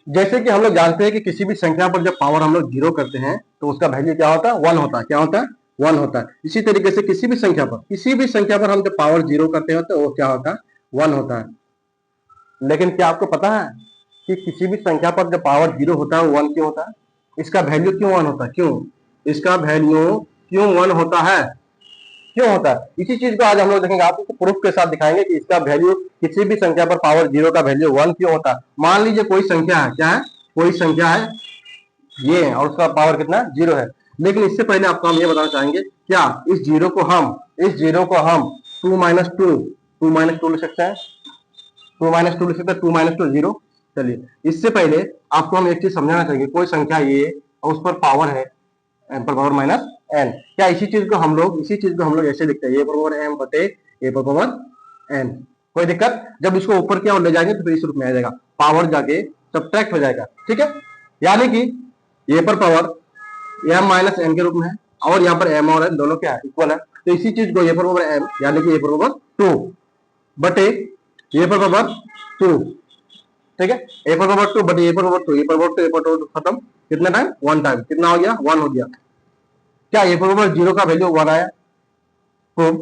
जैसे कि हम लोग जानते हैं कि किसी भी संख्या पर जब पावर हम लोग जीरो करते हैं तो उसका वैल्यू क्या होता है, वन होता है। क्या होता है, वन होता है। इसी तरीके से किसी भी संख्या पर हम जब पावर जीरो करते हैं तो वो क्या होता है, वन होता है। लेकिन क्या आपको पता है कि किसी भी संख्या पर जब पावर जीरो होता है वो वन क्यों होता है? इसका वैल्यू क्यों वन होता है? क्यों इसका वैल्यू क्यों वन होता है, क्यों होता है? इसी चीज को आज हम लोग देखेंगे, आपको प्रूफ के साथ दिखाएंगे कि इसका वैल्यू, किसी भी संख्या पर पावर जीरो का वैल्यू वन क्यों होता है। मान लीजिए कोई संख्या है, क्या है, कोई संख्या है ये है और उसका पावर कितना, जीरो है। लेकिन इससे पहले आपको हम ये बताना चाहेंगे, क्या इस जीरो को हम टू माइनस टू ले सकते हैं, टू माइनस टू जीरो। चलिए, इससे पहले आपको हम एक चीज समझाना चाहेंगे, कोई संख्या ये और उस पर पावर है एम पर पावर माइनस एन। क्या इसी चीज को हम लोग ऐसे लिखते हैं, ए पर पावर एम बटे ए पर पावर एन। कोई दिक्कत? जब इसको ऊपर की ओर ले जाएंगे तो फिर इस रूप में आ जाएगा, पावर जाके सब्ट्रैक्ट हो जाएगा। ठीक है, यानी कि ए पर पावर एम माइनस एन के रूप में है और यहाँ पर एम और एन दोनों क्या है, इक्वल है। तो इसी चीज को ए पर पावर एम यानी कि ए पर पावर टू बटे ए पर पावर टू। ठीक है, ए पर पावर टू बटे ए पर पावर टू, ए पर पावर टू, ए पर पावर टू खत्म। कितना टाइम, वन टाइम। कितना हो गया, वन हो गया। क्या ए पर पावर जीरो का वैल्यू वन आया? प्रूव।